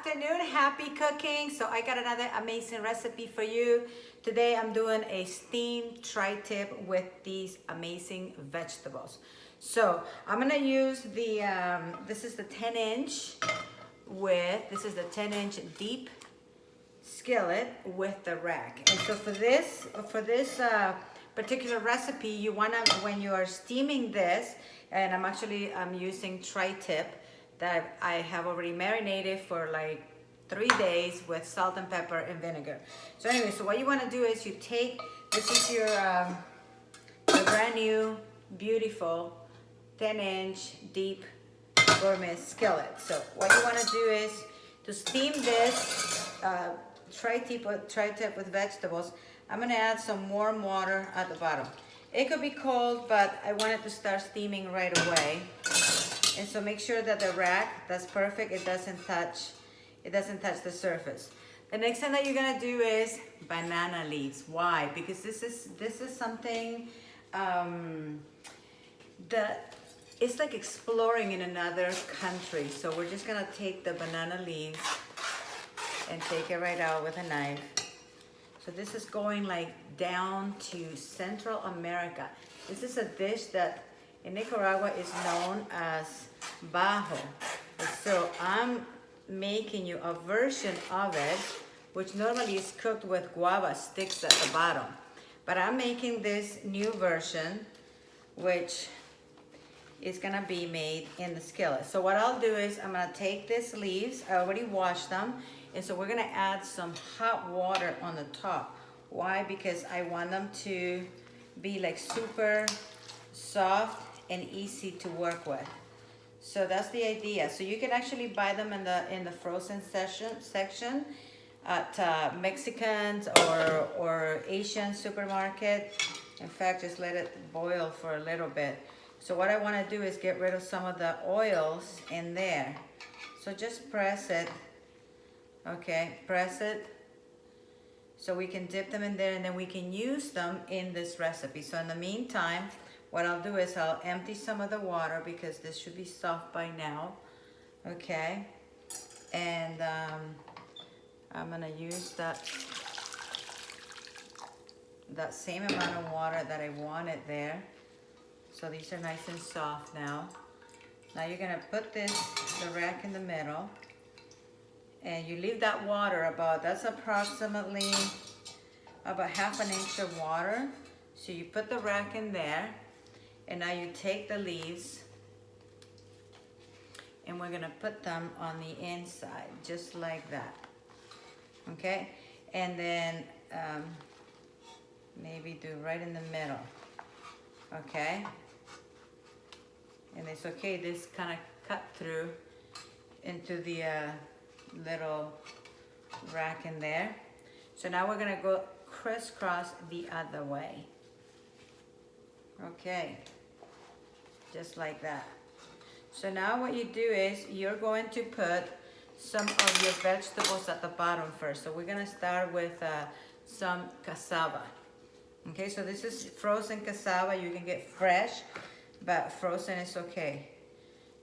afternoon, happy cooking. So I got another amazing recipe for you. Today I'm doing a steamed tri-tip with these amazing vegetables. So I'm gonna use the, this is the 10-inch deep skillet with the rack. And so for this particular recipe, you wanna, when you are steaming this, and I'm using tri-tip that I have already marinated for like 3 days with salt and pepper and vinegar. So anyway, so what you wanna do is you take, this is your brand new, beautiful 10-inch deep gourmet skillet. So what you wanna do is to steam this tri-tip with vegetables. I'm gonna add some warm water at the bottom. It could be cold, but I want it to start steaming right away. And so make sure that the rack, that's perfect, it doesn't touch the surface. The next thing that you're gonna do is banana leaves. Why? Because this is something that it's like exploring in another country. So we're just gonna take the banana leaves and take it right out with a knife. So this is going like down to Central America. This is a dish that in Nicaragua is known as bajo. So I'm making you a version of it, which normally is cooked with guava sticks at the bottom. But I'm making this new version, which is gonna be made in the skillet. So what I'll do is I'm gonna take these leaves, I already washed them, and so we're gonna add some hot water on the top. Why? Because I want them to be like super soft and easy to work with. So that's the idea. So you can actually buy them in the frozen section at Mexicans or Asian supermarket. In fact, just let it boil for a little bit. So what I want to do is get rid of some of the oils in there. So just press it. Okay, press it. So we can dip them in there and then we can use them in this recipe. So in the meantime, what I'll do is I'll empty some of the water because this should be soft by now. Okay, and I'm gonna use that same amount of water that I wanted there. So these are nice and soft now. Now you're gonna put the rack in the middle, and you leave that water that's approximately about ½ inch of water. So you put the rack in there, and now you take the leaves, and we're gonna put them on the inside, just like that. Okay, and then maybe do right in the middle. Okay. And it's okay, this kind of cut through into the little rack in there. So now we're gonna go crisscross the other way. Okay, just like that. So now what you do is you're going to put some of your vegetables at the bottom first. So we're gonna start with some cassava. Okay, so this is frozen cassava. You can get fresh, but frozen is okay.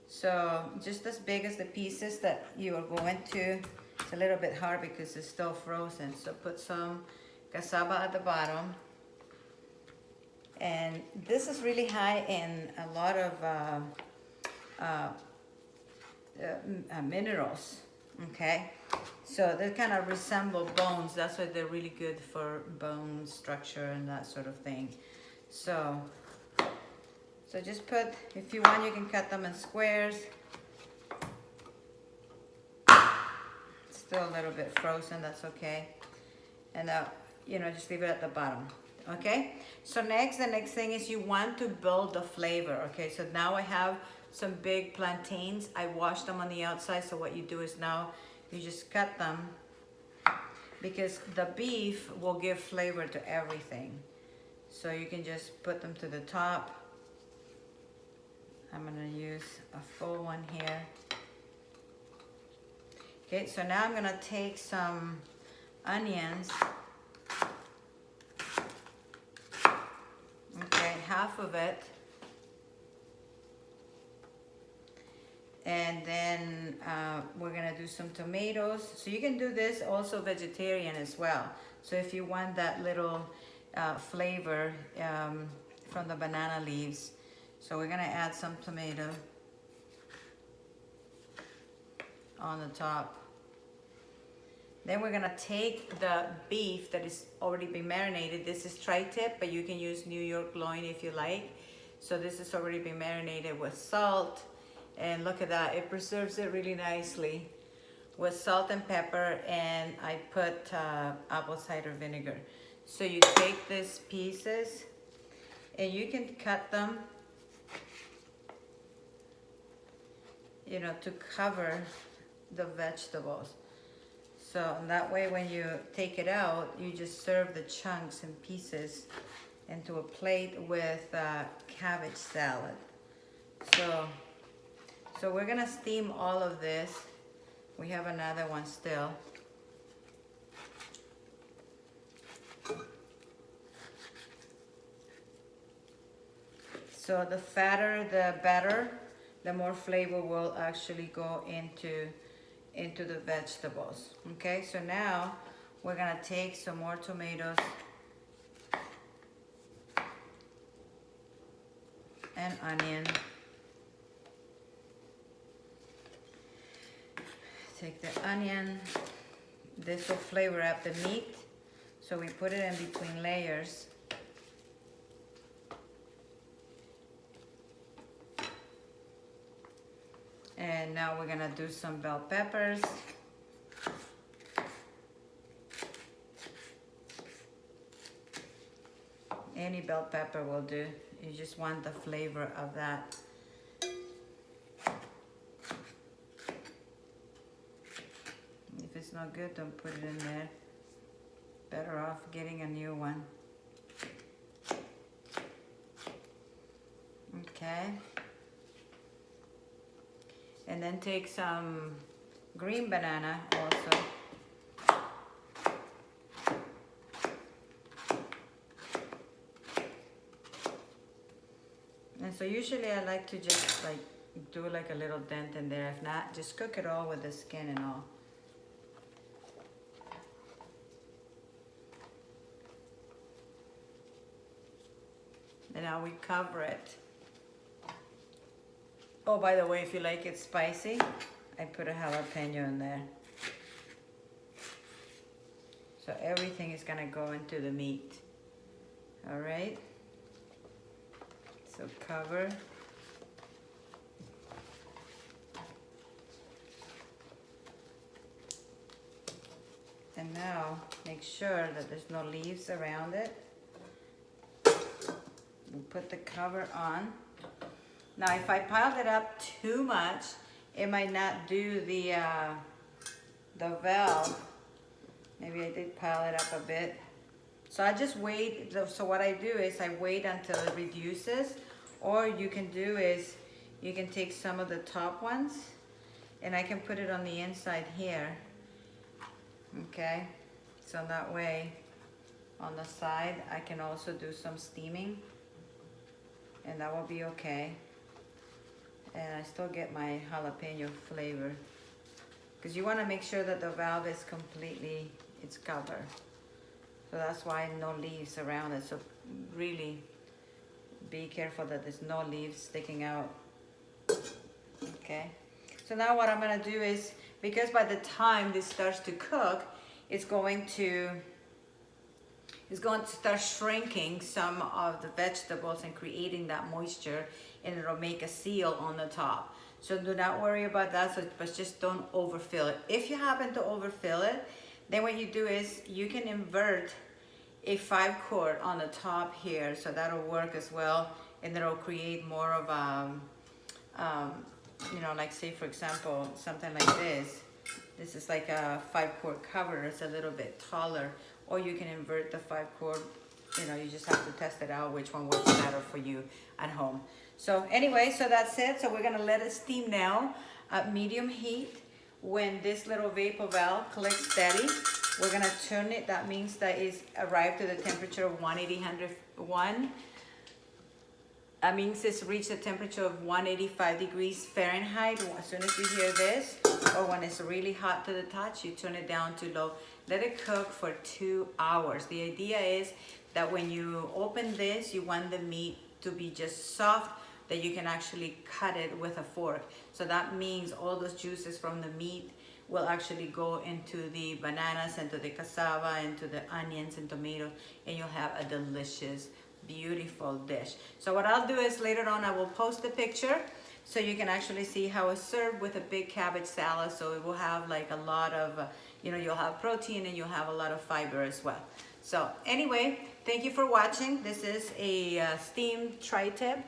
So just as big as the pieces that you are going to. It's a little bit hard because it's still frozen. So put some cassava at the bottom. And this is really high in a lot of minerals, okay? So they kind of resemble bones. That's why they're really good for bone structure and that sort of thing. So just put, if you want, you can cut them in squares. It's still a little bit frozen, that's okay. And just leave it at the bottom, okay? So the next thing is you want to build the flavor, okay? So now I have some big plantains. I washed them on the outside, so what you do is now you just cut them because the beef will give flavor to everything. So you can just put them to the top. I'm gonna use a full one here. Okay, so now I'm gonna take some onions. Okay, half of it. And then we're gonna do some tomatoes. So you can do this also vegetarian as well. So if you want that little flavor from the banana leaves. So we're gonna add some tomato on the top. Then we're gonna take the beef that is already been marinated. This is tri-tip, but you can use New York loin if you like. So this has already been marinated with salt. And look at that, it preserves it really nicely with salt and pepper, and I put apple cider vinegar. So you take these pieces and you can cut them, you know, to cover the vegetables. So that way when you take it out, you just serve the chunks and pieces into a plate with cabbage salad. So we're gonna steam all of this. We have another one still. So the fatter, the better, the more flavor will actually go into the vegetables. Okay, so now we're gonna take some more tomatoes and onion. Take the onion. This will flavor up the meat. So we put it in between layers. And now we're gonna do some bell peppers. Any bell pepper will do. You just want the flavor of that. If it's not good, don't put it in there. Better off getting a new one. Okay. And then take some green banana also. And so usually I like to just like do like a little dent in there. If not, just cook it all with the skin and all. And now we cover it. Oh, by the way, if you like it spicy, I put a jalapeno in there. So everything is gonna go into the meat. All right. So cover. And now make sure that there's no leaves around it. We put the cover on. Now, if I piled it up too much, it might not do the valve. Maybe I did pile it up a bit. So I just wait. So what I do is I wait until it reduces, or you can do is you can take some of the top ones and I can put it on the inside here. Okay, so that way on the side I can also do some steaming, and that will be okay. And I still get my jalapeno flavor, because you want to make sure that the valve is completely, it's covered. So that's why no leaves around it. So really be careful that there's no leaves sticking out. Okay. So now what I'm going to do is, because by the time this starts to cook, it's going to start shrinking some of the vegetables and creating that moisture, and it'll make a seal on the top. So do not worry about that, but just don't overfill it. If you happen to overfill it, then what you do is you can invert a 5-quart on the top here, so that'll work as well, and it'll create more of you know, like say for example, something like this. This is like a 5-quart cover. It's a little bit taller, or you can invert the 5-quart. You know, you just have to test it out which one works better for you at home. So anyway, so that's it. So we're gonna let it steam now at medium heat. When this little vapor valve clicks steady, we're gonna turn it. That means that it's arrived to the temperature of 180, means it's reached a temperature of 185 degrees Fahrenheit. As soon as you hear this, or when it's really hot to the touch, you turn it down to low. Let it cook for 2 hours. The idea is that when you open this, you want the meat to be just soft, that you can actually cut it with a fork. So that means all those juices from the meat will actually go into the bananas, into the cassava, into the onions and tomatoes, and you'll have a delicious, beautiful dish. So what I'll do is later on I will post the picture so you can actually see how it's served with a big cabbage salad. So it will have like a lot of, you'll have protein and you'll have a lot of fiber as well. So anyway, thank you for watching. This is a steamed tri-tip.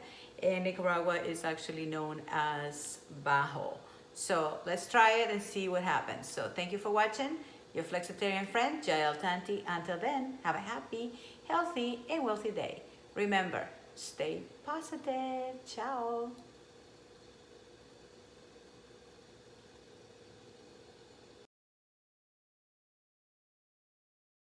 In Nicaragua is actually known as bajo. So let's try it and see what happens. So thank you for watching. Your flexitarian friend, Jael Tanti. Until then, have a happy, healthy, and wealthy day. Remember, stay positive. Ciao.